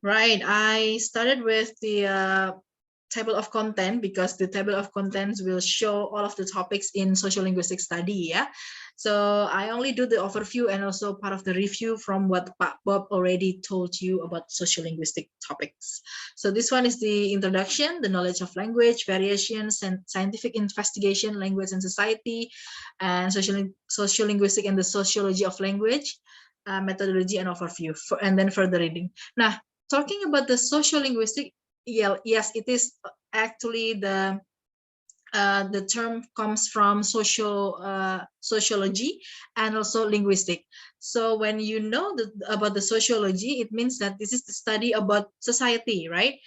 Right. I started with the table of content because the table of contents will show all of the topics in social linguistic study. Yeah. So I only do the overview and also part of the review from what Pak Bob already told you about social linguistic topics. So this one is the introduction, the knowledge of language, variations, and scientific investigation, language and society, and social linguistic and the sociology of language, methodology and overview, and then further reading. Now, talking about the social linguistic, yeah, yes, it is actually the term comes from sociology and also linguistic. So when you know about the sociology, it means that this is the study about society, right?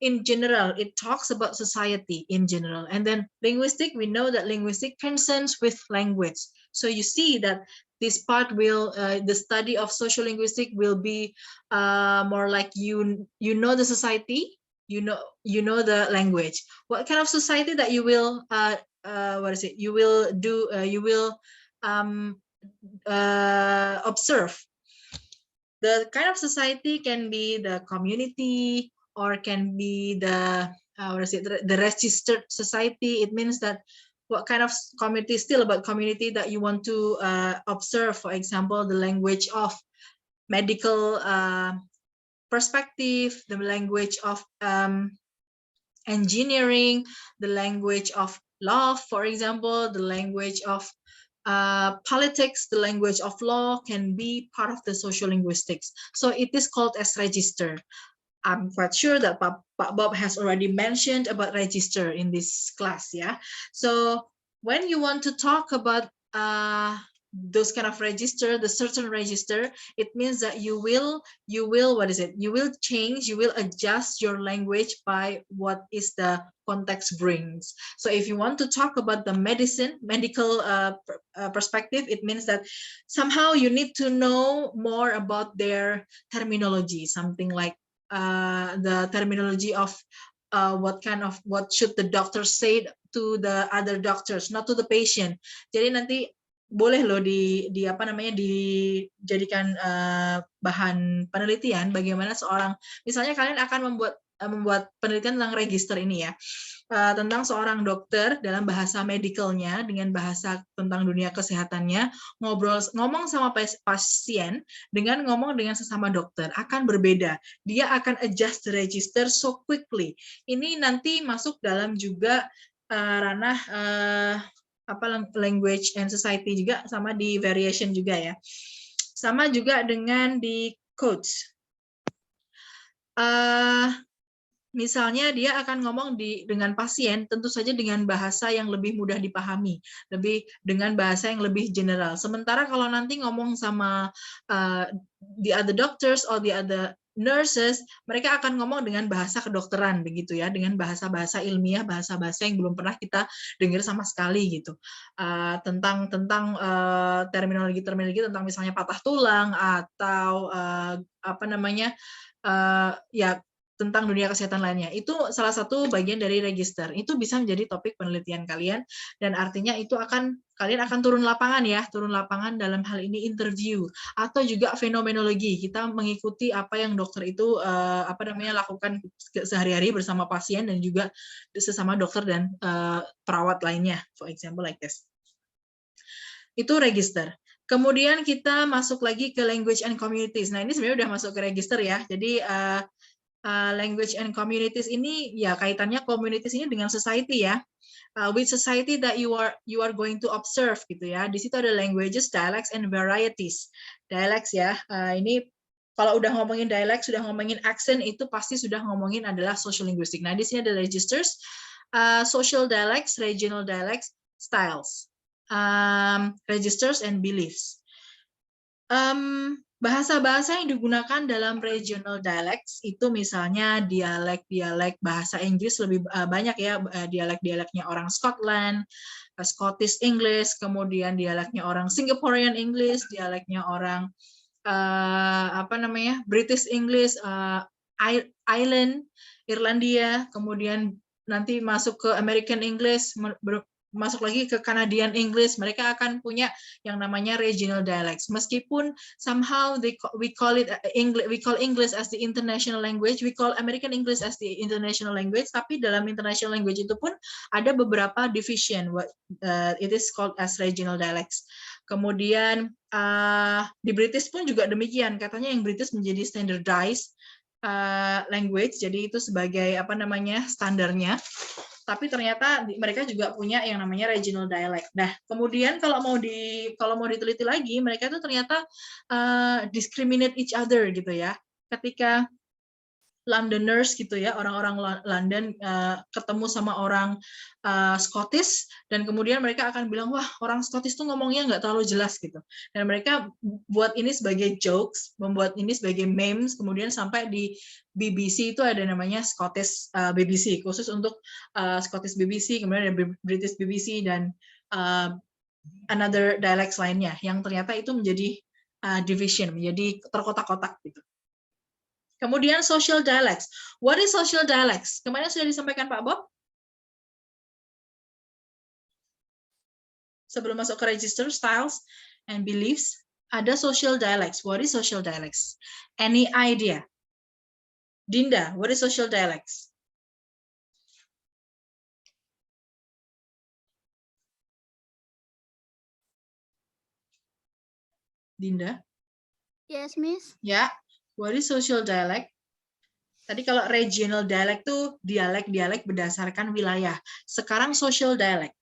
In general, it talks about society in general. And then linguistic, we know that linguistic concerns with language. So you see that this part will, the study of social linguistic will be more like you know the society, you know the language. What kind of society that you will what is it? You will do. You will observe. The kind of society can be the community or can be the what is it? The registered society. It means that what kind of community, still about community that you want to observe. For example, the language of medical perspective, the language of engineering, the language of law, for example, the language of politics, the language of law can be part of the social linguistics. So it is called as register. I'm quite sure that Pak Bob has already mentioned about register in this class, yeah. So when you want to talk about those kind of register, the certain register, it means that you will what is it? You will change, you will adjust your language by what is the context brings. So if you want to talk about the medical perspective, it means that somehow you need to know more about their terminology, something like the terminology of what should the doctor say to the other doctors, not to the patient. Jadi nanti boleh loh di apa namanya dijadikan bahan penelitian bagaimana seorang, misalnya kalian akan membuat penelitian tentang register ini ya, tentang seorang dokter dalam bahasa medicalnya dengan bahasa tentang dunia kesehatannya, ngomong sama pasien dengan ngomong dengan sesama dokter akan berbeda. Dia akan adjust the register so quickly. Ini nanti masuk dalam juga ranah language and society juga, sama di variation juga ya. Sama juga dengan di codes. Misalnya dia akan ngomong dengan pasien, tentu saja dengan bahasa yang lebih mudah dipahami, dengan bahasa yang lebih general. Sementara kalau nanti ngomong sama the other doctors or the other nurses, mereka akan ngomong dengan bahasa kedokteran begitu ya, dengan bahasa-bahasa ilmiah, bahasa-bahasa yang belum pernah kita dengar sama sekali gitu. Tentang terminologi tentang misalnya patah tulang atau apa namanya ya tentang dunia kesehatan lainnya. Itu salah satu bagian dari register. Itu bisa menjadi topik penelitian kalian, dan artinya itu kalian akan turun lapangan ya, turun lapangan dalam hal ini interview atau juga fenomenologi. Kita mengikuti apa yang dokter itu lakukan sehari-hari bersama pasien dan juga sesama dokter dan perawat lainnya, for example like this. Itu register. Kemudian kita masuk lagi ke language and communities. Nah, ini sebenarnya udah masuk ke register ya. Jadi language and communities ini ya kaitannya communities ini dengan society ya. With society that you are going to observe gitu ya. Di situ ada languages, dialects and varieties. Dialects ya. Ini kalau udah ngomongin dialect, sudah ngomongin accent, itu pasti sudah ngomongin adalah social linguistic. Nah, di sini ada registers, social dialects, regional dialects, styles, registers and beliefs. Bahasa-bahasa yang digunakan dalam regional dialects itu misalnya dialek-dialek bahasa Inggris lebih banyak ya, dialek-dialeknya orang Scotland, Scottish English, kemudian dialeknya orang Singaporean English, dialeknya orang British English, Irlandia, kemudian nanti masuk ke American English, masuk lagi ke Canadian English, mereka akan punya yang namanya regional dialects. Meskipun somehow we call English as the international language, we call American English as the international language, tapi dalam international language itu pun ada beberapa division, it is called as regional dialects. Kemudian di British pun juga demikian, katanya yang British menjadi standardized language, jadi itu sebagai apa namanya standarnya. Tapi ternyata mereka juga punya yang namanya regional dialect. Nah, kemudian kalau mau diteliti lagi, mereka itu ternyata discriminate each other gitu ya. Ketika Londoners gitu ya, orang-orang London ketemu sama orang Scottish, dan kemudian mereka akan bilang, wah orang Scottish tuh ngomongnya nggak terlalu jelas gitu. Dan mereka buat ini sebagai jokes, membuat ini sebagai memes, kemudian sampai di BBC itu ada namanya Scottish BBC, khusus untuk Scottish BBC, kemudian ada British BBC, dan another dialects lainnya, yang ternyata itu menjadi division, menjadi terkotak-kotak gitu. Kemudian social dialects. What is social dialects? Kemarin sudah disampaikan Pak Bob. Sebelum masuk ke register, styles, and beliefs, ada social dialects. What is social dialects? Any idea? Dinda, what is social dialects? Dinda? Yes, Miss. Ya, what is social dialect? Tadi kalau regional dialect tuh dialek-dialek berdasarkan wilayah. Sekarang social dialect.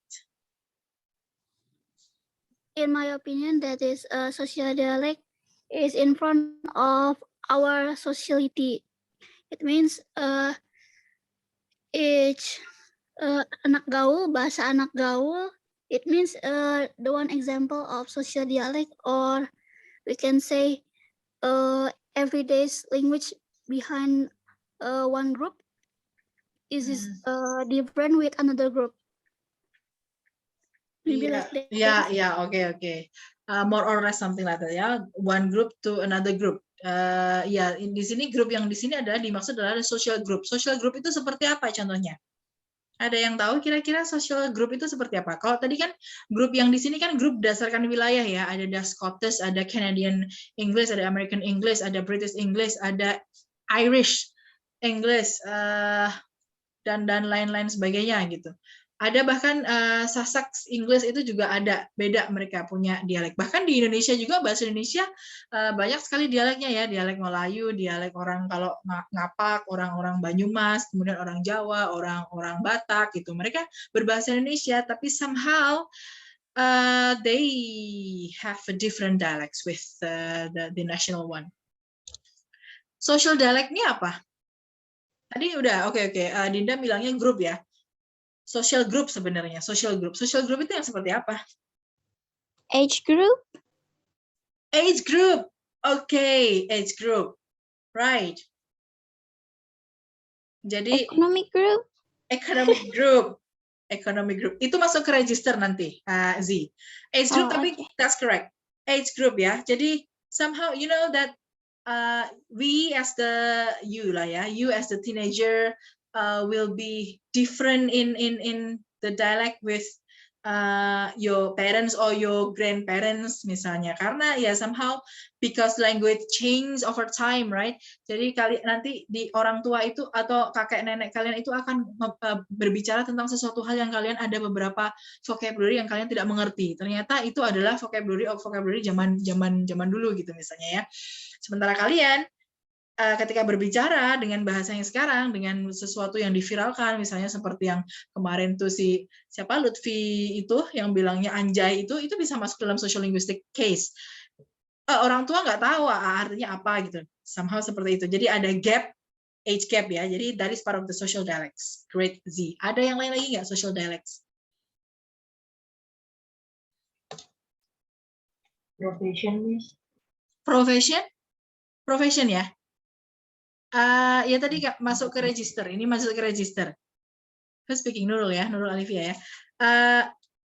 In my opinion, that is social dialect is in front of our society. It means each anak gaul, bahasa anak gaul. It means the one example of social dialect, or we can say everyday language behind one group is different with another group. Maybe like that. Yeah, okay. More or less something like that ya. One group to another group. Ya, di sini grup yang di sini adalah dimaksud adalah social group. Social group itu seperti apa contohnya? Ada yang tahu kira-kira social group itu seperti apa? Kalau tadi kan grup yang di sini kan grup berdasarkan wilayah ya. Ada Scottish, ada Canadian English, ada American English, ada British English, ada Irish English, dan lain-lain sebagainya gitu. Ada bahkan Sussex English itu juga ada, beda mereka punya dialek. Bahkan di Indonesia juga bahasa Indonesia banyak sekali dialeknya ya, dialek Melayu, dialek orang kalau Ngapak, orang-orang Banyumas, kemudian orang Jawa, orang-orang Batak gitu. Mereka berbahasa Indonesia tapi somehow they have a different dialects with the national one. Social dialect ini apa? Tadi udah oke. Dinda bilangnya grup ya. Social group sebenarnya, social group. Social group itu yang seperti apa? Age group? Age group. Okay, age group. Right. Jadi Economic group? Economic group. Economic group. Itu masuk ke register nanti, Z. Age group, tapi okay. That's correct. Age group ya. Jadi somehow you know that we as you as the teenager will be different in the dialect with your parents or your grandparents misalnya, karena ya somehow because language change over time, right? Jadi nanti di orang tua itu atau kakek nenek kalian itu akan berbicara tentang sesuatu hal yang kalian ada beberapa vocabulary yang kalian tidak mengerti. Ternyata itu adalah vocabulary zaman dulu gitu misalnya ya. Sementara kalian ketika berbicara dengan bahasanya sekarang, dengan sesuatu yang diviralkan, misalnya seperti yang kemarin tuh siapa Lutfi itu yang bilangnya anjay itu bisa masuk dalam social linguistic case. Orang tua nggak tahu artinya apa gitu, somehow seperti itu. Jadi ada age gap ya. Jadi that is part of the social dialects. Grade Z. Ada yang lain lagi nggak social dialects? Profession ya. Ya tadi masuk ke register. Ini masuk ke register. Who's speaking? Nurul ya, Nurul Alifia ya.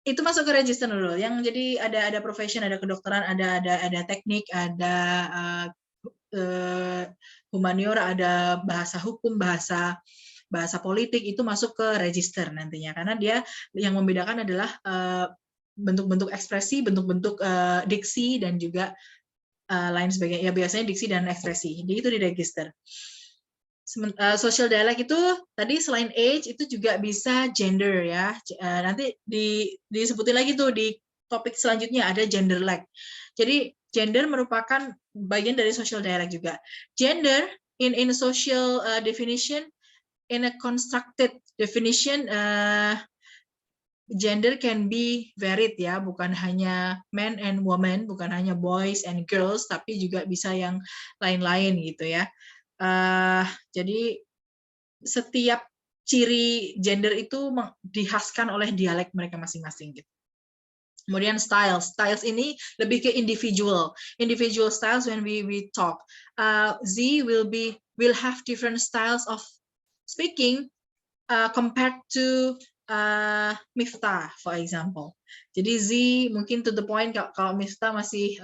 Itu masuk ke register Nurul. Yang jadi ada profession, ada kedokteran, ada teknik, ada humaniora, ada bahasa hukum, bahasa bahasa politik itu masuk ke register nantinya, karena dia yang membedakan adalah bentuk-bentuk ekspresi, bentuk-bentuk diksi dan juga lain sebagainya. Ya biasanya diksi dan ekspresi. Jadi itu di register. Social dialect itu tadi selain age itu juga bisa gender ya. Nanti disebutin lagi tuh di topik selanjutnya ada gender lag. Jadi gender merupakan bagian dari social dialect juga. Gender in social definition, in a constructed definition, gender can be varied ya, bukan hanya men and woman, bukan hanya boys and girls, tapi juga bisa yang lain-lain gitu ya. Jadi setiap ciri gender itu dikhaskan oleh dialek mereka masing-masing gitu. Kemudian styles ini lebih ke individual styles. When we talk, Z will have different styles of speaking compared to Miftah, for example. Jadi Z mungkin to the point, kalau Miftah masih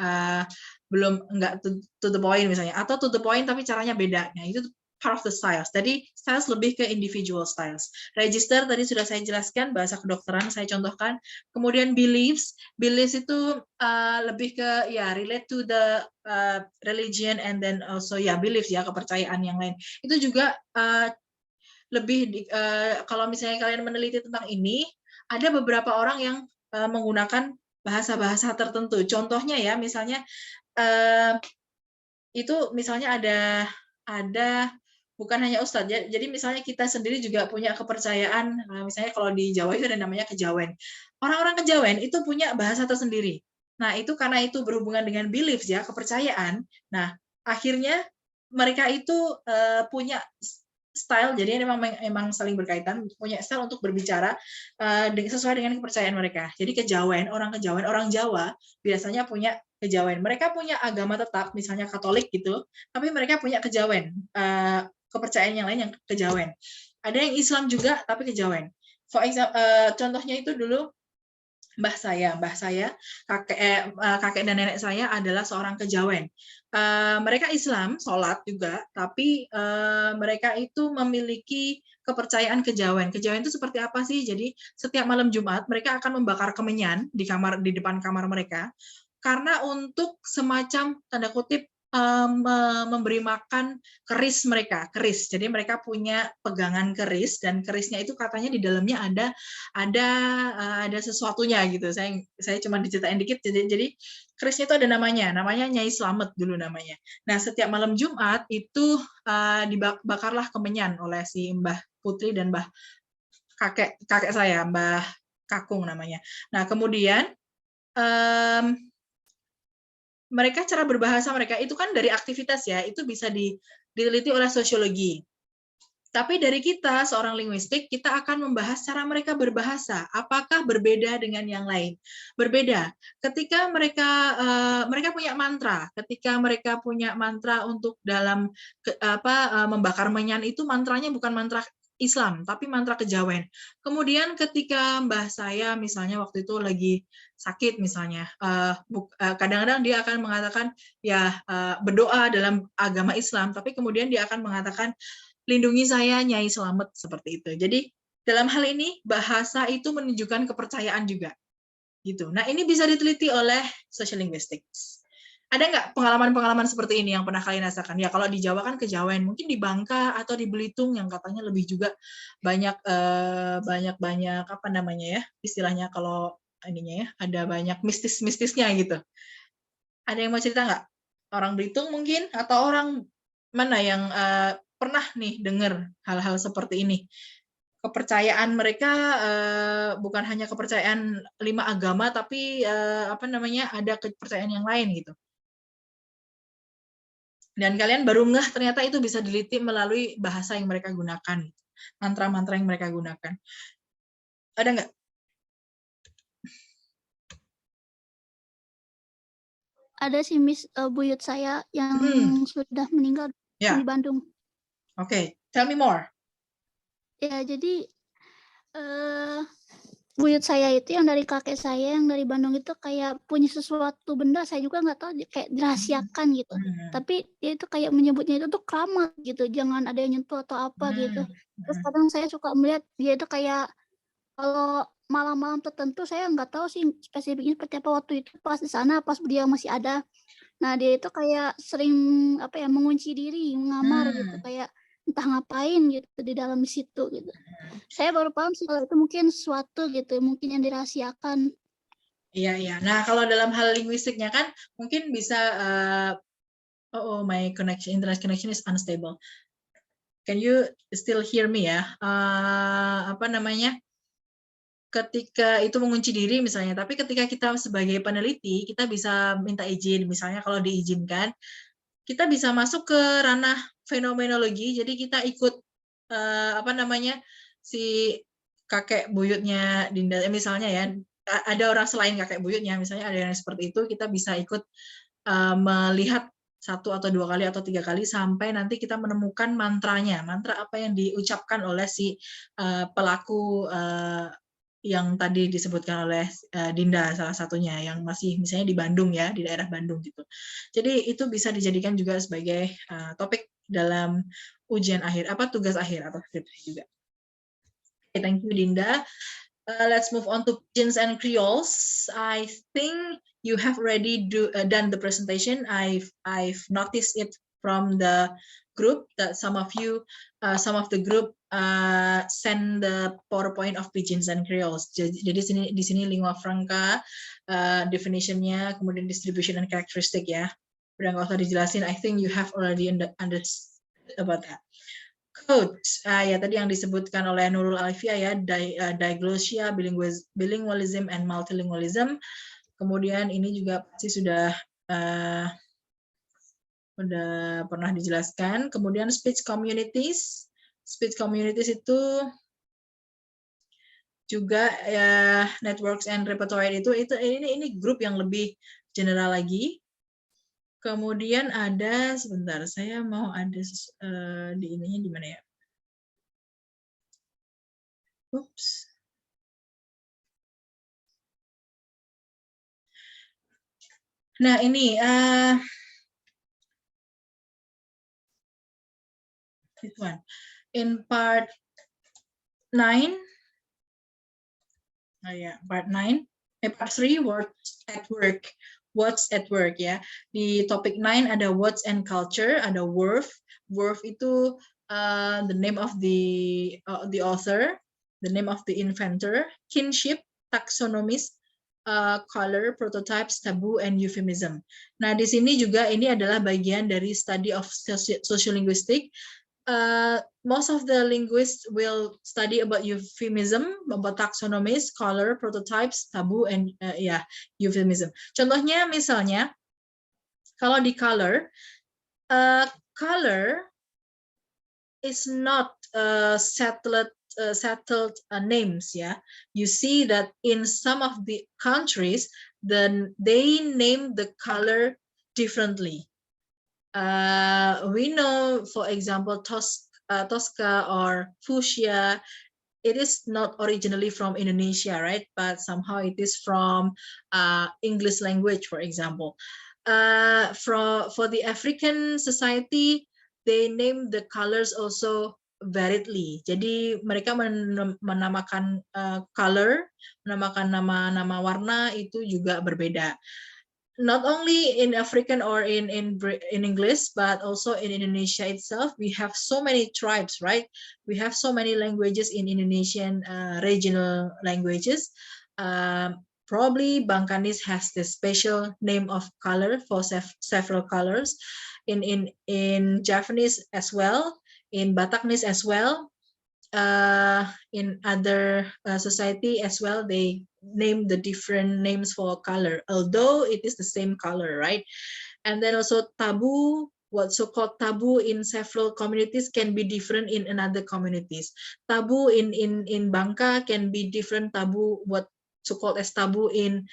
belum enggak to the point misalnya, atau to the point tapi caranya beda. Nah, itu part of the styles. Jadi styles lebih ke individual styles. Register tadi sudah saya jelaskan, bahasa kedokteran saya contohkan. Kemudian beliefs itu lebih ke ya relate to the religion, and then also ya beliefs ya, kepercayaan yang lain. Itu juga lebih kalau misalnya kalian meneliti tentang ini, ada beberapa orang yang menggunakan bahasa-bahasa tertentu. Contohnya ya, misalnya itu misalnya ada bukan hanya ustadz, jadi misalnya kita sendiri juga punya kepercayaan, misalnya kalau di Jawa itu ada namanya kejawen. Orang-orang kejawen itu punya bahasa tersendiri. Nah, itu karena itu berhubungan dengan beliefs ya, kepercayaan. Nah, akhirnya mereka itu punya style, jadi memang saling berkaitan, punya style untuk berbicara sesuai dengan kepercayaan mereka. Jadi kejawen, orang Jawa biasanya punya kejawen. Mereka punya agama tetap, misalnya Katolik gitu, tapi mereka punya kejawen, kepercayaan yang lain yang kejawen. Ada yang Islam juga, tapi kejawen. For example, contohnya itu dulu mbah saya, kakek dan nenek saya adalah seorang kejawen. Mereka Islam, sholat juga, tapi mereka itu memiliki kepercayaan kejawen. Kejawen itu seperti apa sih? Jadi setiap malam Jumat mereka akan membakar kemenyan di depan kamar mereka, karena untuk semacam tanda kutip memberi makan keris mereka, keris. Jadi mereka punya pegangan keris, dan kerisnya itu katanya di dalamnya ada sesuatunya gitu. Saya cuma diceritain dikit. Jadi kerisnya itu ada namanya Nyai Slamet dulu namanya. Nah, setiap malam Jumat itu dibakarlah kemenyan oleh si Mbah Putri dan Mbah kakek saya, Mbah Kakung namanya. Nah, kemudian mereka cara berbahasa mereka itu kan dari aktivitas ya, itu bisa diteliti oleh sosiologi. Tapi dari kita, seorang linguistik, kita akan membahas cara mereka berbahasa. Apakah berbeda dengan yang lain? Berbeda. Ketika mereka punya mantra, untuk dalam membakar menyan itu, mantranya bukan mantra Islam, tapi mantra kejawen. Kemudian ketika mbah saya misalnya waktu itu lagi sakit misalnya, kadang-kadang dia akan mengatakan ya berdoa dalam agama Islam, tapi kemudian dia akan mengatakan lindungi saya Nyai Slamet, seperti itu. Jadi dalam hal ini bahasa itu menunjukkan kepercayaan juga, gitu. Nah, ini bisa diteliti oleh social linguistics. Ada nggak pengalaman-pengalaman seperti ini yang pernah kalian rasakan? Ya kalau di Jawa kan kejawen, mungkin di Bangka atau di Belitung yang katanya lebih juga banyak apa namanya ya istilahnya, kalau ininya ya ada banyak mistisnya gitu. Ada yang mau cerita nggak? Orang Belitung mungkin, atau orang mana yang pernah nih dengar hal-hal seperti ini? Kepercayaan mereka bukan hanya kepercayaan 5 agama, tapi ada kepercayaan yang lain gitu. Dan kalian baru ngeh ternyata itu bisa diliti melalui bahasa yang mereka gunakan, mantra-mantra yang mereka gunakan. Ada nggak? Ada sih Miss, buyut saya yang sudah meninggal di Bandung. Oke, tell me more. Ya, jadi buyut saya itu yang dari kakek saya yang dari Bandung itu kayak punya sesuatu benda, saya juga nggak tahu kayak dirahasiakan gitu. Mhm, Tapi dia itu kayak menyebutnya itu tuh keramat gitu, jangan ada yang nyentuh atau apa gitu. mhm, Terus mhm. kadang saya suka melihat dia itu kayak kalau malam-malam tertentu saya nggak tahu sih spesifiknya seperti apa waktu itu pas di sana, pas dia masih ada. Nah, dia itu kayak sering, apa ya, mengunci diri, mengamar gitu, Mmm, kayak entah ngapain gitu di dalam di situ gitu. Saya baru paham sih kalau itu mungkin sesuatu gitu, mungkin yang dirahasiakan. iya iya. Nah, kalau dalam hal linguistiknya kan mungkin bisa, my internet connection is unstable. Can you still hear me ya? Apa namanya, ketika itu mengunci diri misalnya, tapi ketika kita sebagai peneliti, kita bisa minta izin, misalnya kalau diizinkan, kita bisa masuk ke ranah fenomenologi, jadi kita ikut, apa namanya, si kakek buyutnya Dinda, misalnya ya, ada orang selain kakek buyutnya, misalnya ada yang seperti itu, kita bisa ikut, melihat satu atau 2 kali atau 3 kali sampai nanti kita menemukan mantranya, mantra apa yang diucapkan oleh si, pelaku, yang tadi disebutkan oleh, Dinda salah satunya, yang masih misalnya di Bandung ya, di daerah Bandung gitu. Jadi itu bisa dijadikan juga sebagai, topik dalam ujian akhir, tugas akhir atau skripsi juga. Oke, thank you Dinda. Let's move on to Pidgins and Creoles. I think you have already done the presentation. I've noticed it from the group that some of some of the group send the PowerPoint of Pidgins and Creoles. Jadi di sini lingua franca, definitionnya, kemudian distribution and characteristic ya. Udah nggak usah dijelasin. I think you have already understood about that. Code, ya tadi yang disebutkan oleh Nurul Alfia ya, diglossia, bilingualism, and multilingualism. Kemudian ini juga pasti sudah pernah dijelaskan. Kemudian speech communities itu juga ya, networks and repertoire itu ini grup yang lebih general lagi. Kemudian ada sebentar, saya mau ada di ininya di mana ya? Oops. Nah, ini this one. In part 9, part 9, part 3, what's at work ya. Di topik 9 ada what's and culture, ada worth. Worth itu the name of the author, the name of the inventor, kinship, taxonomist, color, prototypes, taboo, and euphemism. Nah, di sini juga ini adalah bagian dari study of sociolinguistic. Most of the linguists will study about euphemism, about taxonomies, color, prototypes, taboo, and euphemism. Contohnya misalnya, kalau di color, color is not settled names ya. You see that in some of the countries, then they name the color differently. We know, for example, Tosca or Fuchsia, it is not originally from Indonesia, right? But somehow it is from English language, for example. For the African society, they name the colors also variedly. Jadi mereka menamakan color, menamakan nama-nama warna itu juga berbeda. Not only in African or in English, but also in Indonesia itself, we have so many tribes, right? We have so many languages in Indonesian regional languages. Probably Bangkanis has the special name of color for several colors. In Javanese as well, in Bataknese as well. In other society as well, they name the different names for color, although it is the same color, right? And then also taboo, what so-called taboo in several communities can be different in another communities. Taboo in Bangka can be different taboo, what so-called as taboo in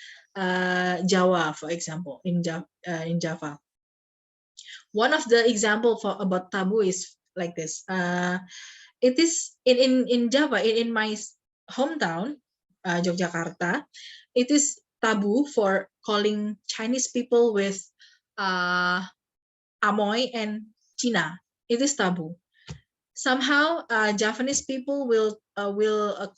Jawa, for example, in Java. One of the example about taboo is like this. It is in Java, in my hometown, Yogyakarta, it is taboo for calling Chinese people with Amoy and Cina. It is taboo. Somehow Japanese people will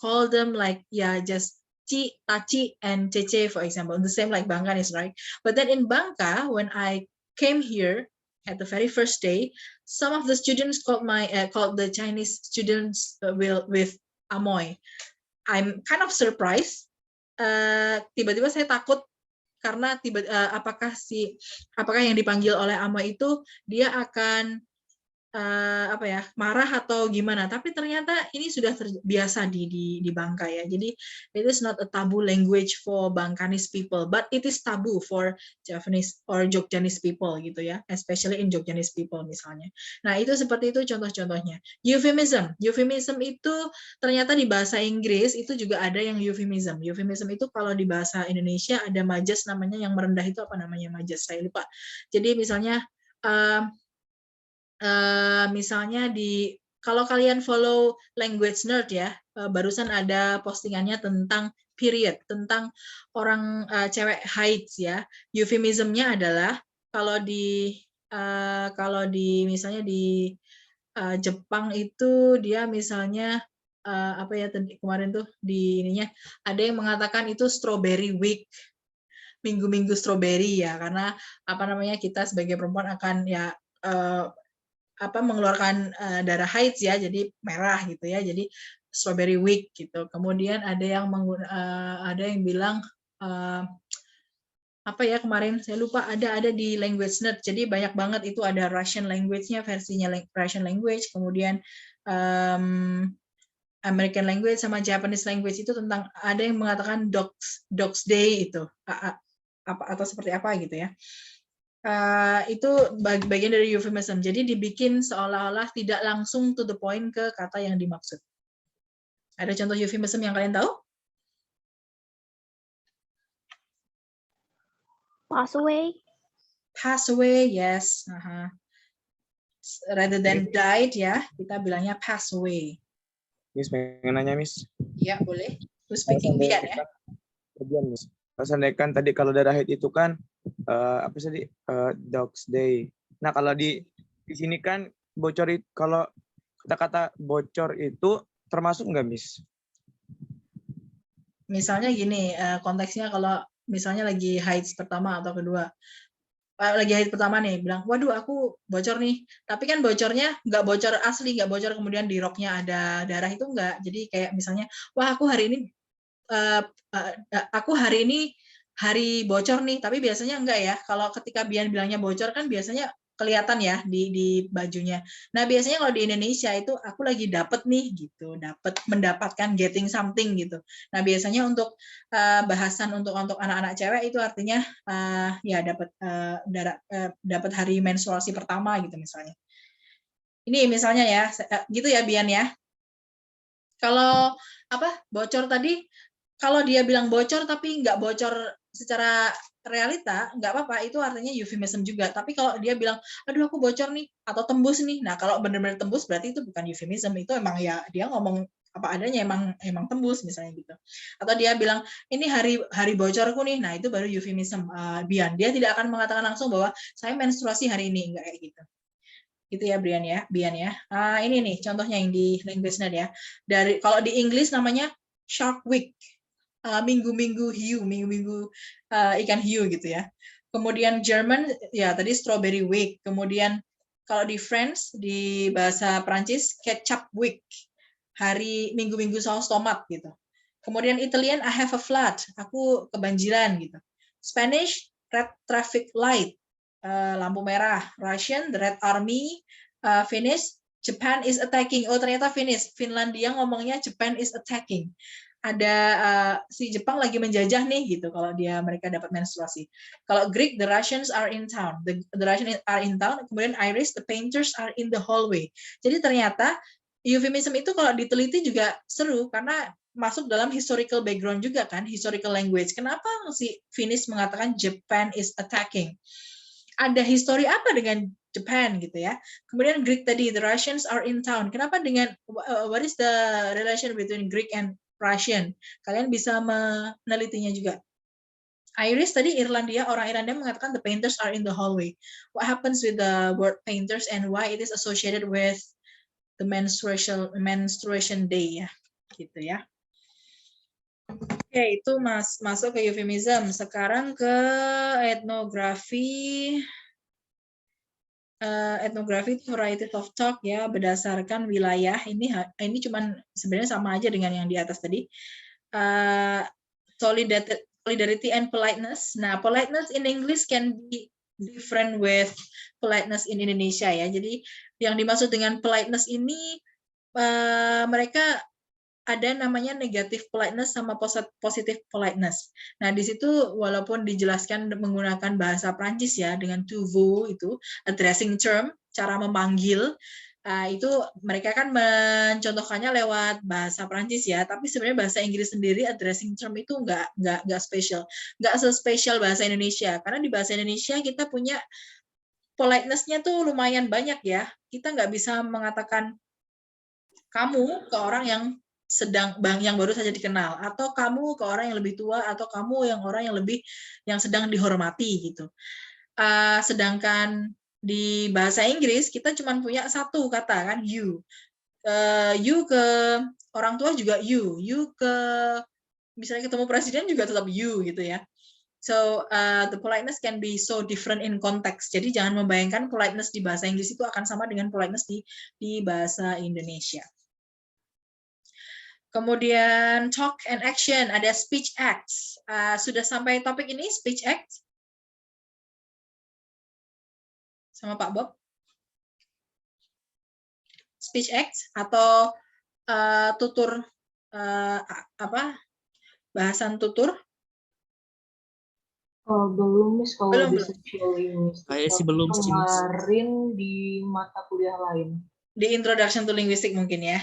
call them like just Ci, Taci, and Cece, for example, the same like Bangkanis, right? But then in Bangka, when I came here at the very first day, some of the students called the Chinese students with Amoy. I'm kind of surprised. Tiba-tiba saya takut karena apakah yang dipanggil oleh Amoy itu dia akan marah atau gimana, tapi ternyata ini sudah biasa di Bangka ya. Jadi it is not a taboo language for Bangkanis people, but it is taboo for Javanese or Jogjanese people gitu ya, especially in Jogjanese people misalnya. Nah, itu seperti itu contoh-contohnya. Euphemism itu ternyata di bahasa Inggris itu juga ada yang euphemism. Euphemism itu kalau di bahasa Indonesia ada majas namanya, yang merendah itu apa namanya majas, saya lupa. Jadi misalnya misalnya kalau kalian follow Language Nerd ya, barusan ada postingannya tentang period, tentang orang cewek haid ya. Euphemismnya adalah kalau di misalnya di Jepang itu dia misalnya kemarin tuh di ininya ada yang mengatakan itu strawberry week, minggu-minggu strawberry ya, karena kita sebagai perempuan akan mengeluarkan darah haid ya, jadi merah gitu ya, jadi strawberry week gitu. Kemudian ada yang bilang kemarin saya lupa, ada di Language Nerd, jadi banyak banget itu, ada Russian language-nya, versinya Russian language, kemudian American language sama Japanese language itu tentang, ada yang mengatakan Dogs Day itu atau seperti apa gitu ya. Itu bagian dari euphemism. Jadi dibikin seolah-olah tidak langsung to the point ke kata yang dimaksud. Ada contoh euphemism yang kalian tahu? Pass away. Pass away, yes. Rather than died ya, kita bilangnya pass away. Miss, pengen nanya, Miss. Ya, boleh. Lu speaking Bian ya. Miss. Seandainya tadi kalau darah haid itu kan Dogs Day. Nah, kalau di sini kan bocor itu, kalau kata-kata bocor itu termasuk nggak, Miss? Misalnya gini, konteksnya kalau misalnya lagi haid pertama atau kedua, lagi haid pertama nih, bilang, waduh aku bocor nih, tapi kan bocornya nggak bocor asli, nggak bocor kemudian di roknya ada darah, itu nggak. Jadi kayak misalnya, wah aku hari ini hari bocor nih, tapi biasanya enggak ya. Kalau ketika Bian bilangnya bocor kan biasanya kelihatan ya di bajunya. Nah, biasanya kalau di Indonesia itu aku lagi dapet nih gitu, mendapatkan getting something gitu. Nah, biasanya untuk bahasan untuk anak-anak cewek itu artinya dapat hari menstruasi pertama gitu misalnya. Ini misalnya ya, gitu ya Bian ya. Kalau bocor tadi, kalau dia bilang bocor tapi nggak bocor secara realita, nggak apa-apa, itu artinya euphemism juga. Tapi kalau dia bilang, aduh aku bocor nih, atau tembus nih, nah kalau benar-benar tembus berarti itu bukan euphemism, itu emang ya dia ngomong apa adanya, emang tembus misalnya gitu. Atau dia bilang, ini hari bocorku nih, nah itu baru euphemism. Bian, dia tidak akan mengatakan langsung bahwa saya menstruasi hari ini, nggak kayak gitu. Gitu ya Bian ya. Ini nih contohnya yang di Language Nerd ya. Kalau di Inggris namanya Shark Week. Minggu-minggu hiu, minggu-minggu ikan hiu gitu ya. Kemudian German ya tadi Strawberry Week. Kemudian kalau di French, di bahasa Prancis Ketchup Week. Hari minggu-minggu saus tomat gitu. Kemudian Italian I have a flood. Aku kebanjiran gitu. Spanish Red Traffic Light. Lampu merah. Russian the Red Army. Finnish Japan is attacking. Oh ternyata Finlandia ngomongnya Japan is attacking. Ada si Jepang lagi menjajah nih gitu kalau mereka dapat menstruasi. Kalau Greek the Russians are in town. The Russians are in town. Kemudian Irish the painters are in the hallway. Jadi ternyata euphemism itu kalau diteliti juga seru karena masuk dalam historical background juga kan, historical language. Kenapa si Finnish mengatakan Japan is attacking? Ada histori apa dengan Japan gitu ya. Kemudian Greek tadi the Russians are in town. Kenapa dengan what is the relation between Greek and Russian. Kalian bisa menelitinya juga. Iris tadi Irlandia, orang Irlandia mengatakan the painters are in the hallway. What happens with the word painters and why it is associated with the menstruation day ya, gitu ya. Oke, itu masuk ke euphemism. Sekarang ke etnografi. Etnografi itu variety of talk ya, berdasarkan wilayah. Ini cuman sebenarnya sama aja dengan yang di atas tadi. Solidarity and politeness. Nah, politeness in English can be different with politeness in Indonesia ya. Jadi yang dimaksud dengan politeness ini mereka ada namanya negative politeness sama positive politeness. Nah, di situ walaupun dijelaskan menggunakan bahasa Prancis ya dengan tu vous itu addressing term, cara memanggil. Itu mereka kan mencontohkannya lewat bahasa Prancis ya, tapi sebenarnya bahasa Inggris sendiri addressing term itu nggak spesial, nggak sespesial bahasa Indonesia, karena di bahasa Indonesia kita punya politeness-nya tuh lumayan banyak ya. Kita nggak bisa mengatakan kamu ke orang yang baru saja dikenal, atau kamu ke orang yang lebih tua, atau kamu orang yang sedang dihormati gitu. Sedangkan di bahasa Inggris kita cuma punya satu kata kan, you. You ke orang tua juga you ke misalnya ketemu presiden juga tetap you gitu ya. So the politeness can be so different in context. Jadi jangan membayangkan politeness di bahasa Inggris itu akan sama dengan politeness di bahasa Indonesia. Kemudian talk and action, ada speech acts. Sudah sampai topik ini, speech act? Sama Pak Bob? Speech act atau tutur bahasan tutur? Belum, Miss, kalau Belum. di social linguistics. Kayak sih belum sih, Miss. Kemarin di mata kuliah lain. Di Introduction to Linguistics mungkin ya?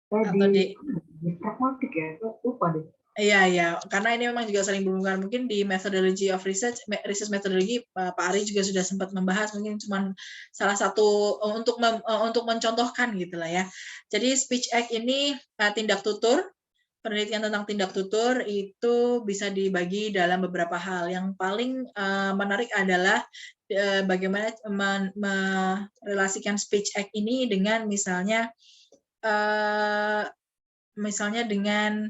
Di pragmatik ya, lupa deh. Iya, karena ini memang juga saling berhubungan. Mungkin di methodology of research methodology, Pak Ari juga sudah sempat membahas, mungkin cuma salah satu untuk mencontohkan gitulah ya. Jadi speech act ini tindak tutur, penelitian tentang tindak tutur itu bisa dibagi dalam beberapa hal. Yang paling menarik adalah bagaimana merelasikan speech act ini dengan misalnya dengan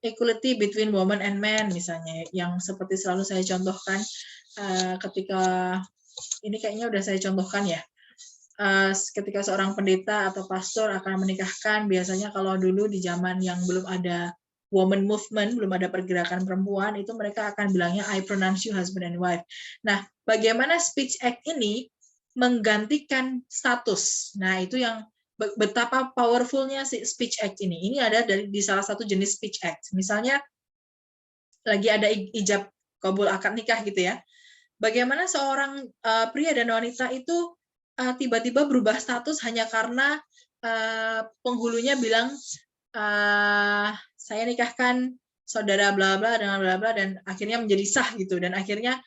equality between women and men misalnya, yang seperti selalu saya contohkan ketika ini kayaknya udah saya contohkan ya. Ketika seorang pendeta atau pastor akan menikahkan, biasanya kalau dulu di zaman yang belum ada woman movement, belum ada pergerakan perempuan, itu mereka akan bilangnya I pronounce you husband and wife. Nah, bagaimana speech act ini menggantikan status. Nah, itu yang betapa powerfulnya si speech act ini. Ini ada di salah satu jenis speech act. Misalnya lagi ada ijab kabul akad nikah gitu ya. Bagaimana seorang pria dan wanita itu tiba-tiba berubah status hanya karena penghulunya bilang saya nikahkan saudara bla bla dengan bla bla, dan akhirnya menjadi sah gitu, dan akhirnya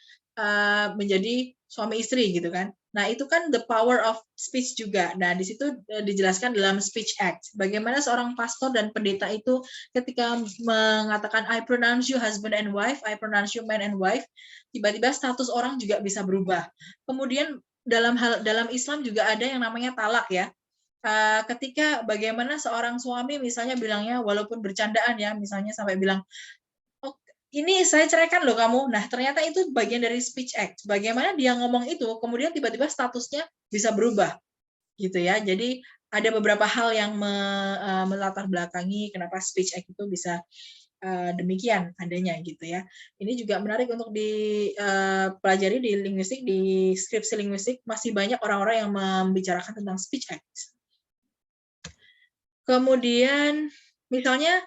menjadi suami istri gitu kan. Nah, itu kan the power of speech juga. Nah, di situ dijelaskan dalam speech act. Bagaimana seorang pastor dan pendeta itu ketika mengatakan I pronounce you husband and wife, I pronounce you man and wife, tiba-tiba status orang juga bisa berubah. Kemudian dalam Islam juga ada yang namanya talak ya. Ketika bagaimana seorang suami misalnya bilangnya walaupun bercandaan ya, misalnya sampai bilang ini saya ceraikan loh kamu. Nah, ternyata itu bagian dari speech act. Bagaimana dia ngomong itu, kemudian tiba-tiba statusnya bisa berubah. Gitu ya. Jadi, ada beberapa hal yang melatar belakangi kenapa speech act itu bisa demikian adanya gitu ya. Ini juga menarik untuk dipelajari di linguistik, di skripsi linguistik. Masih banyak orang-orang yang membicarakan tentang speech act. Kemudian, misalnya,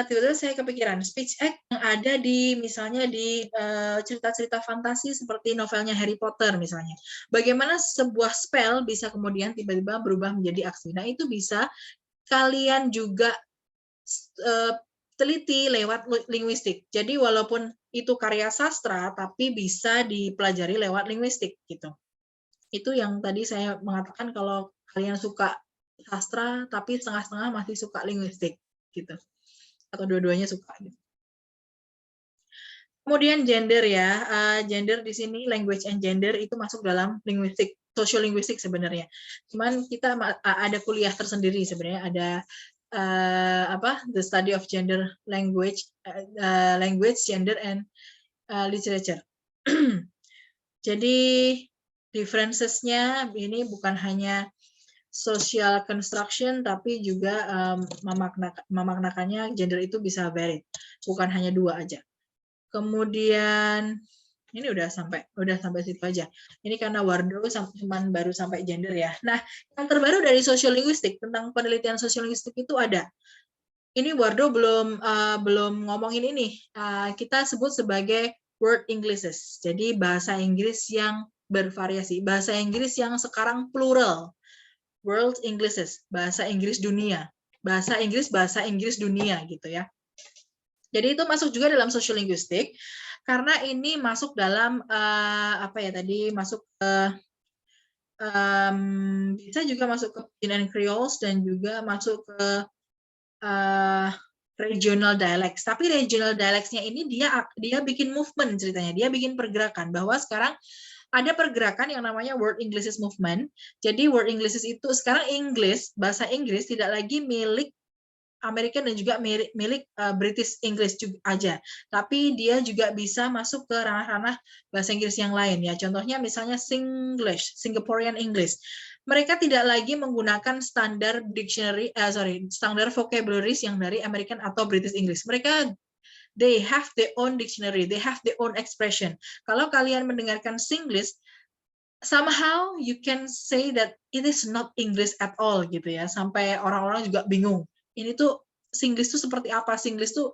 tiba-tiba saya kepikiran speech act yang ada di misalnya di cerita-cerita fantasi seperti novelnya Harry Potter misalnya. Bagaimana sebuah spell bisa kemudian tiba-tiba berubah menjadi aksi. Nah, itu bisa kalian juga teliti lewat linguistik. Jadi walaupun itu karya sastra tapi bisa dipelajari lewat linguistik gitu. Itu yang tadi saya mengatakan kalau kalian suka sastra, tapi setengah-setengah masih suka linguistik gitu. Atau dua-duanya suka gitu. Kemudian gender ya, gender di sini language and gender itu masuk dalam linguistik, sociolinguistik sebenarnya. Cuman kita ada kuliah tersendiri sebenarnya, ada the study of gender, language, gender and literature. Jadi differences-nya ini bukan hanya social construction, tapi juga memaknakannya gender itu bisa varied, bukan hanya dua aja. Kemudian ini udah sampai situ aja. Ini karena Wardo cuman baru sampai gender ya. Nah, yang terbaru dari sociolinguistik tentang penelitian sociolinguistik itu ada. Ini Wardo belum ngomongin ini. Kita sebut sebagai word Englishes. Jadi bahasa Inggris yang bervariasi, bahasa Inggris yang sekarang plural. World Englishes, bahasa Inggris dunia. Bahasa Inggris dunia gitu ya. Jadi itu masuk juga dalam sociolinguistik karena ini masuk dalam masuk ke bisa juga masuk ke Pidgin and Creoles dan juga masuk ke regional dialects. Tapi regional dialects-nya ini dia bikin movement ceritanya, dia bikin pergerakan bahwa sekarang ada pergerakan yang namanya Word Englishes Movement. Jadi Word Englishes itu sekarang bahasa Inggris tidak lagi milik Amerika dan juga milik British English juga aja, tapi dia juga bisa masuk ke ranah-ranah bahasa Inggris yang lain ya. Contohnya misalnya Singlish, Singaporean English. Mereka tidak lagi menggunakan standar standar vocabularies yang dari American atau British English. Mereka they have their own dictionary, they have their own expression. Kalau kalian mendengarkan Singlish, somehow you can say that it is not English at all gitu ya. Sampai orang-orang juga bingung. Ini tuh Singlish tuh seperti apa? Singlish tuh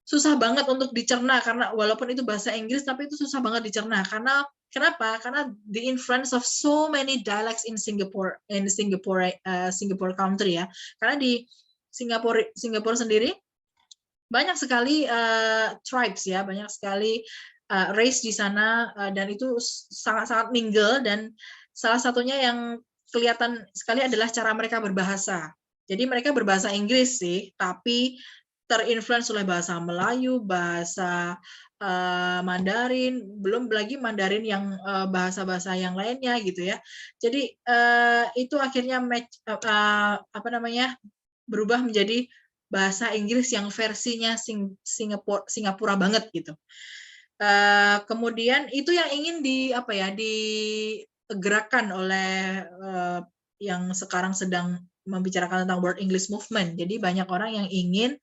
susah banget untuk dicerna karena walaupun itu bahasa Inggris tapi itu susah banget dicerna karena kenapa? Karena the influence of so many dialects in Singapore country ya. Karena di Singapura sendiri banyak sekali tribes ya, banyak sekali race di sana dan itu sangat-sangat mingle dan salah satunya yang kelihatan sekali adalah cara mereka berbahasa. Jadi mereka berbahasa Inggris sih, tapi terinfluence oleh bahasa Melayu, bahasa Mandarin, belum lagi Mandarin yang bahasa-bahasa yang lainnya gitu ya. Jadi itu akhirnya berubah menjadi bahasa Inggris yang versinya Singapura banget gitu. Kemudian itu yang ingin digerakkan oleh yang sekarang sedang membicarakan tentang World English Movement. Jadi banyak orang yang ingin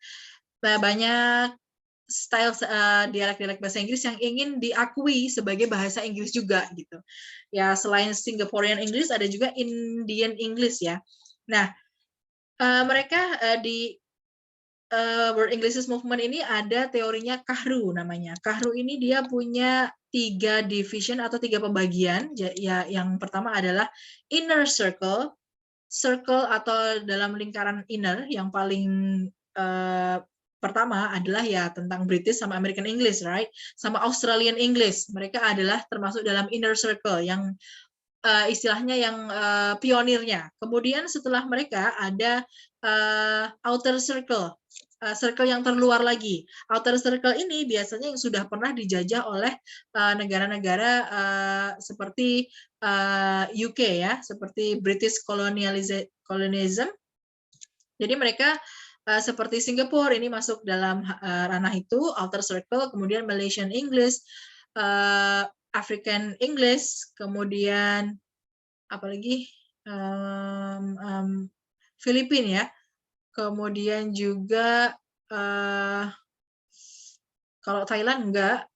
banyak style dialek-dialek bahasa Inggris yang ingin diakui sebagai bahasa Inggris juga gitu. Ya selain Singaporean English ada juga Indian English ya. Nah mereka di World English Movement ini ada teorinya Kahru namanya. Kahru ini dia punya 3 division atau 3 pembagian. Ya, yang pertama adalah inner circle atau dalam lingkaran inner yang paling pertama adalah ya tentang British sama American English, right? Sama Australian English. Mereka adalah termasuk dalam inner circle yang istilahnya yang pionirnya. Kemudian setelah mereka ada outer circle, circle yang terluar lagi. Outer circle ini biasanya yang sudah pernah dijajah oleh negara-negara seperti UK ya, seperti British colonialism. Jadi mereka seperti Singapura ini masuk dalam ranah itu, outer circle, kemudian Malaysian English, African English, kemudian apalagi Filipina ya, kemudian juga kalau Thailand enggak,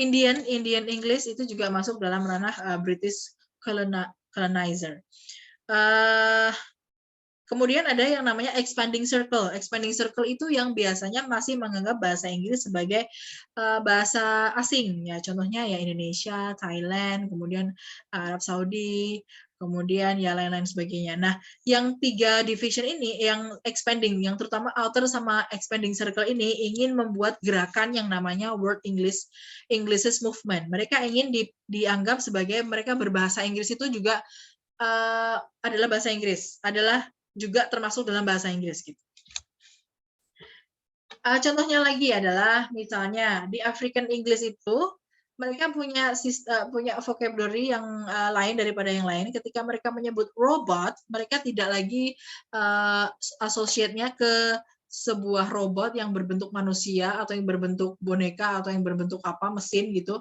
Indian English itu juga masuk dalam ranah British colonizer. Kemudian ada yang namanya expanding circle. Expanding circle itu yang biasanya masih menganggap bahasa Inggris sebagai bahasa asing. Ya, contohnya ya Indonesia, Thailand, kemudian Arab Saudi, kemudian ya lain-lain sebagainya. Nah, yang 3 division ini, yang expanding, yang terutama outer sama expanding circle ini ingin membuat gerakan yang namanya World English Movement. Mereka ingin dianggap sebagai mereka berbahasa Inggris itu juga adalah bahasa Inggris, adalah juga termasuk dalam bahasa Inggris gitu. Contohnya lagi adalah misalnya di African English itu mereka punya punya vocabulary yang lain daripada yang lain. Ketika mereka menyebut robot, mereka tidak lagi associate-nya ke sebuah robot yang berbentuk manusia atau yang berbentuk boneka atau yang berbentuk apa mesin gitu,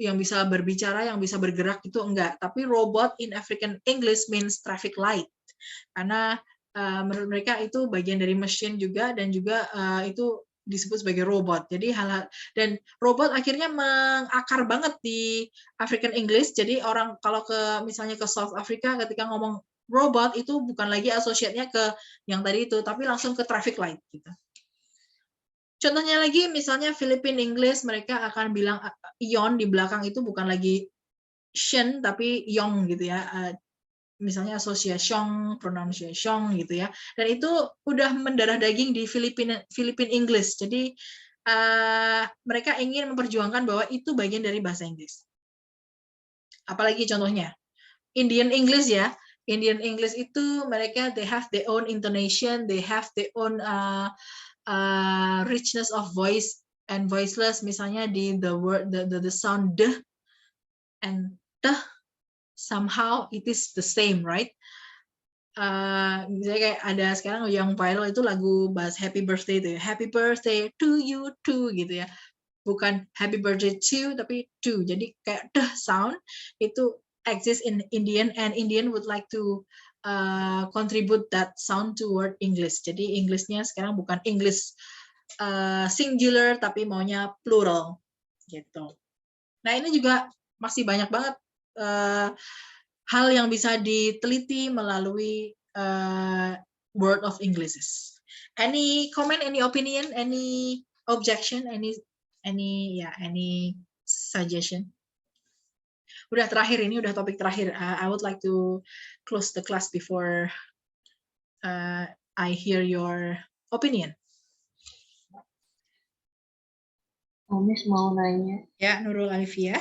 yang bisa berbicara, yang bisa bergerak itu enggak. Tapi robot in African English means traffic light, karena menurut mereka itu bagian dari mesin juga, dan juga itu disebut sebagai robot. Jadi dan robot akhirnya mengakar banget di African English. Jadi orang kalau misalnya ke South Africa ketika ngomong robot itu bukan lagi associate-nya ke yang tadi itu, tapi langsung ke traffic light gitu. Contohnya lagi misalnya Philippine English, mereka akan bilang ion di belakang itu bukan lagi shen tapi yong gitu ya. Misalnya association, pronunciation gitu ya, dan itu udah mendarah daging di Philippine English. Jadi mereka ingin memperjuangkan bahwa itu bagian dari bahasa Inggris. Apalagi contohnya Indian English ya. Indian English itu mereka they have their own intonation, they have their own richness of voice and voiceless. Misalnya di the word the sound the and the, somehow it is the same, right? Misalnya kayak ada sekarang yang viral itu lagu bahas happy birthday itu ya, happy birthday to you too gitu ya, bukan happy birthday to tapi to. Jadi kayak the sound itu exist in Indian, and Indian would like to contribute that sound toward English. Jadi Englishnya sekarang bukan English singular tapi maunya plural gitu. Nah ini juga masih banyak banget hal yang bisa diteliti melalui Word of Englishes. Any comment, any opinion, any objection, any suggestion? Udah terakhir ini, udah topik terakhir. I would like to close the class before I hear your opinion. Miss mau nanya. Ya, Nurul Alifia.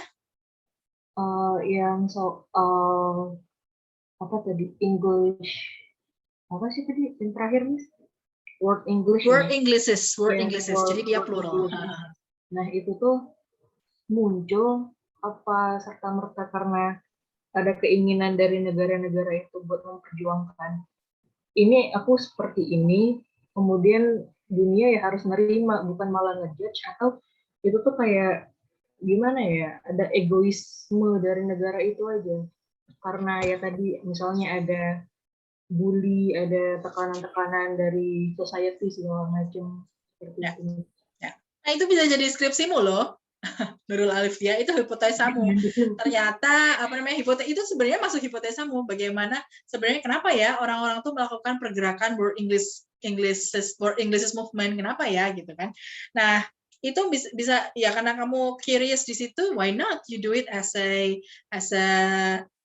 Yang soal apa tadi, English apa sih tadi yang terakhir, Miss? Word English. Word Englishes, word Ya, Englishes. Jadi dia plural. Nah itu tuh muncul apa serta-merta karena ada keinginan dari negara-negara itu buat memperjuangkan ini, aku seperti ini, kemudian dunia ya harus nerima, bukan malah ngejudge, atau itu tuh kayak gimana ya, ada egoisme dari negara itu aja. Karena ya tadi misalnya ada bully, ada tekanan-tekanan dari society segala macam seperti Ya. itu. Ya. Nah itu bisa jadi skripsimu loh. Nurul Alifia, itu hipotesamu. Ternyata hipotesa itu sebenarnya masuk hipotesamu. Bagaimana sebenarnya kenapa ya orang-orang tuh melakukan pergerakan word Englishes movement, kenapa ya gitu kan. Nah, itu bisa ya karena kamu curious di situ, why not you do it as a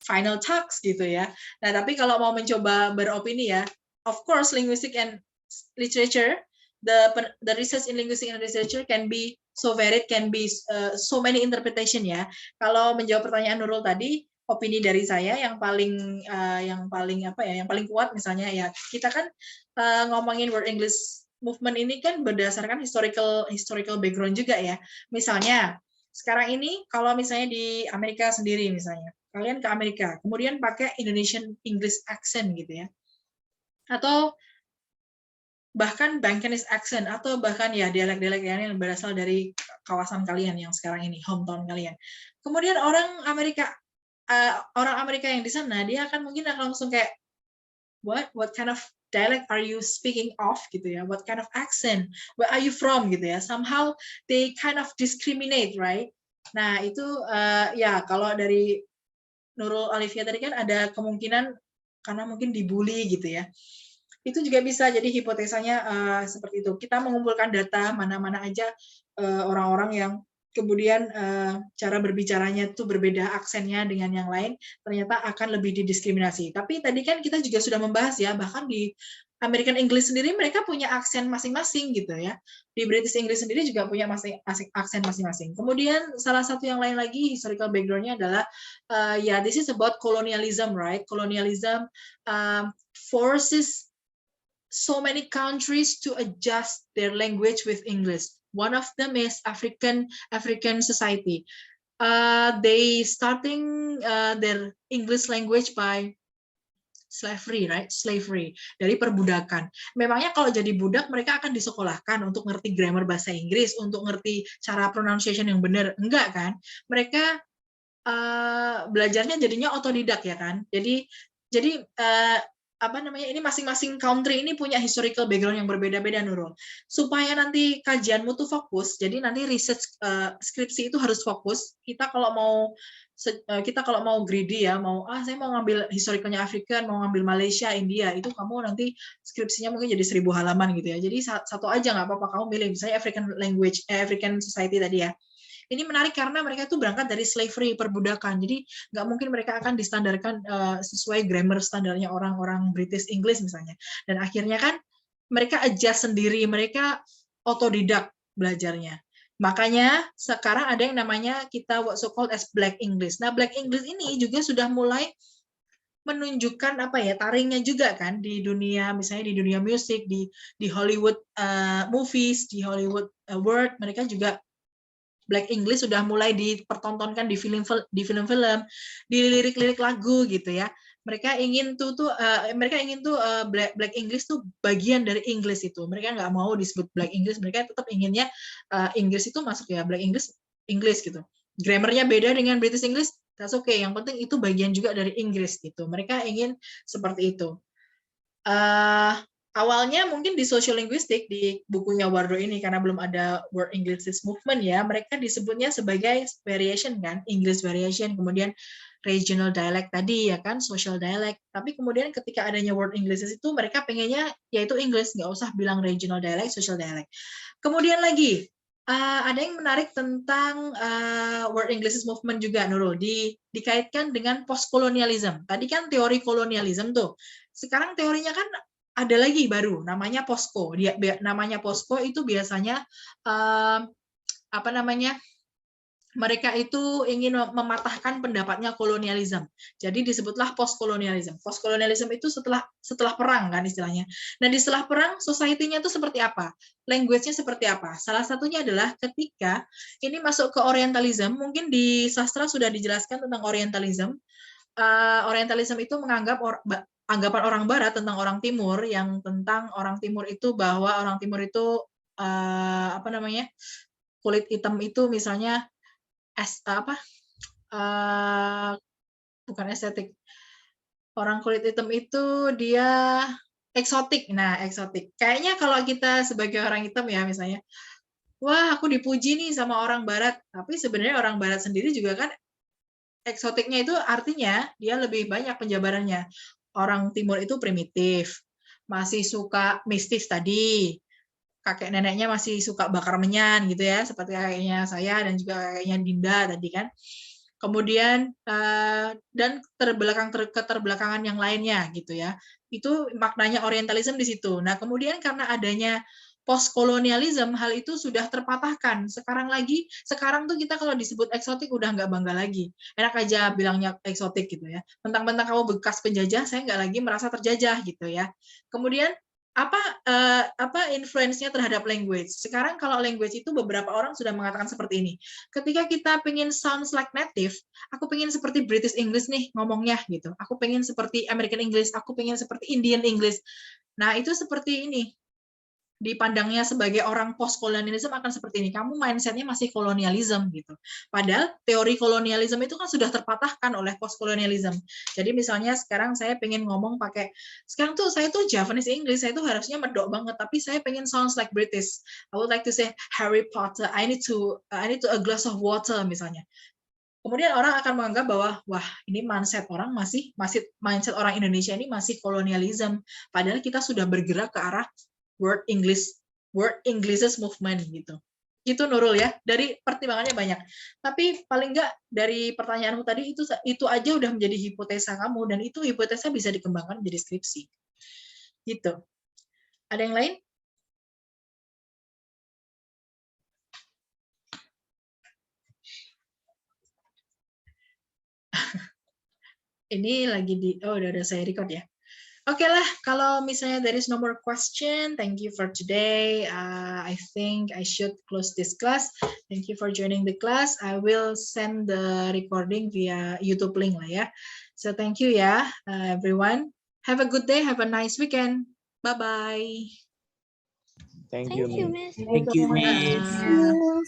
final talks gitu ya. Nah, tapi kalau mau mencoba beropini ya, of course linguistic and literature, the research in linguistics and literature can be so varied, can be so many interpretation ya. Kalau menjawab pertanyaan Nurul tadi, opini dari saya yang paling kuat misalnya ya, kita kan ngomongin word English movement ini kan berdasarkan historical background juga ya. Misalnya sekarang ini kalau misalnya di Amerika sendiri misalnya, kalian ke Amerika, kemudian pakai Indonesian English accent gitu ya. Atau bahkan Bangkanese accent, atau bahkan ya dialek-dialek yang berasal dari kawasan kalian yang sekarang ini, hometown kalian. Kemudian orang Amerika yang di sana, dia akan mungkin akan langsung kayak, what kind of dialect are you speaking of gitu ya, what kind of accent, where are you from gitu ya. Somehow they kind of discriminate, right? Nah itu ya kalau dari Nurul Alifia tadi kan ada kemungkinan karena mungkin dibully gitu ya. Itu juga bisa jadi hipotesanya seperti itu. Kita mengumpulkan data mana-mana aja orang-orang yang kemudian cara berbicaranya itu berbeda aksennya dengan yang lain, ternyata akan lebih didiskriminasi. Tapi tadi kan kita juga sudah membahas ya, bahkan di American English sendiri mereka punya aksen masing-masing gitu ya. Di British English sendiri juga punya aksen masing-masing. Kemudian salah satu yang lain lagi historical background-nya adalah this is about colonialism, right? Colonialism forces so many countries to adjust their language with English. One of them is African society. They starting their English language by slavery, right? Slavery, dari perbudakan. Memangnya kalau jadi budak mereka akan disekolahkan untuk ngerti grammar bahasa Inggris, untuk ngerti cara pronunciation yang benar? Enggak kan? Mereka belajarnya jadinya otodidak ya kan? Jadi ini masing-masing country ini punya historical background yang berbeda-beda, Nurul. Supaya nanti kajianmu tuh fokus, jadi nanti research skripsi itu harus fokus. Kita kalau mau greedy ya, saya mau ngambil historicalnya African, mau ngambil Malaysia, India, itu kamu nanti skripsinya mungkin jadi 1000 halaman gitu ya. Jadi satu aja nggak apa-apa, kamu pilih misalnya African society tadi ya. Ini menarik karena mereka itu berangkat dari slavery, perbudakan. Jadi nggak mungkin mereka akan distandarkan sesuai grammar standarnya orang-orang British English misalnya. Dan akhirnya kan mereka adjust sendiri, mereka otodidak belajarnya. Makanya sekarang ada yang namanya kita what so called as Black English. Nah, Black English ini juga sudah mulai menunjukkan taringnya juga kan di dunia, misalnya di dunia musik, di Hollywood movies, di Hollywood world, mereka juga Black English sudah mulai dipertontonkan di film-film, di lirik-lirik lagu gitu ya. Mereka ingin Black English tuh bagian dari English itu. Mereka nggak mau disebut Black English, mereka tetap inginnya Inggris itu masuk ya, Black English gitu. Grammarnya beda dengan British English, that's okay. Yang penting itu bagian juga dari Inggris gitu. Mereka ingin seperti itu. Awalnya mungkin di social linguistic, di bukunya Wardo ini, karena belum ada word English movement ya, mereka disebutnya sebagai variation kan, English variation, kemudian regional dialect tadi ya kan, social dialect. Tapi kemudian ketika adanya word English itu, mereka pengennya yaitu English, nggak usah bilang regional dialect, social dialect. Kemudian lagi, ada yang menarik tentang word English movement juga, Nurul, dikaitkan dengan post-colonialism. Tadi kan teori kolonialism tuh. Sekarang teorinya kan ada lagi baru, namanya POSCO. Namanya POSCO itu biasanya mereka itu ingin mematahkan pendapatnya kolonialisme. Jadi disebutlah post-colonialism. Post-colonialism itu setelah perang kan istilahnya. Nah, di setelah perang, society-nya itu seperti apa? Language-nya seperti apa? Salah satunya adalah ketika ini masuk ke orientalism, mungkin di sastra sudah dijelaskan tentang orientalism. Orientalism itu menganggap anggapan orang Barat tentang orang Timur, yang tentang orang Timur itu bahwa orang Timur itu kulit hitam itu misalnya bukan estetik. Orang kulit hitam itu dia eksotik. Nah, eksotik. Kayaknya kalau kita sebagai orang hitam ya misalnya, wah aku dipuji nih sama orang Barat. Tapi sebenarnya orang Barat sendiri juga kan eksotiknya itu artinya dia lebih banyak penjabarannya. Orang Timur itu primitif, masih suka mistis tadi, kakek neneknya masih suka bakar menyan gitu ya, seperti kakeknya saya dan juga kakeknya Dinda tadi kan. Kemudian dan keterbelakangan yang lainnya gitu ya. Itu maknanya orientalism di situ. Nah, kemudian karena adanya post-kolonialism, hal itu sudah terpatahkan. Sekarang tuh kita kalau disebut eksotik udah nggak bangga lagi. Enak aja bilangnya eksotik gitu ya. Mentang-mentang kamu bekas penjajah, saya nggak lagi merasa terjajah gitu ya. Kemudian apa influence-nya terhadap language? Sekarang kalau language itu beberapa orang sudah mengatakan seperti ini. Ketika kita pengen sounds like native, aku pengen seperti British English nih ngomongnya gitu. Aku pengen seperti American English, aku pengen seperti Indian English. Nah, itu seperti ini. Dipandangnya sebagai orang post-kolonialism akan seperti ini. Kamu mindset-nya masih kolonialism gitu. Padahal teori kolonialism itu kan sudah terpatahkan oleh post-kolonialism. Jadi misalnya sekarang saya pengen ngomong pakai, sekarang tuh saya tuh Japanese English, saya tuh harusnya medok banget, tapi saya pengen sounds like British. I would like to say Harry Potter, I need to a glass of water misalnya. Kemudian orang akan menganggap bahwa wah ini mindset orang masih mindset orang Indonesia ini masih kolonialism. Padahal kita sudah bergerak ke arah word Englishes movement gitu. Itu Nurul ya, dari pertimbangannya banyak. Tapi paling enggak dari pertanyaanmu tadi itu aja udah menjadi hipotesa kamu, dan itu hipotesa bisa dikembangkan menjadi skripsi. Gitu. Ada yang lain? Ini lagi udah saya record ya. Oke lah, kalau misalnya there is no more question, thank you for today. I think I should close this class. Thank you for joining the class. I will send the recording via YouTube link lah ya. So thank you ya, everyone. Have a good day. Have a nice weekend. Bye bye. Thank you, Miss. Miss. Thank you, Miss. Bye.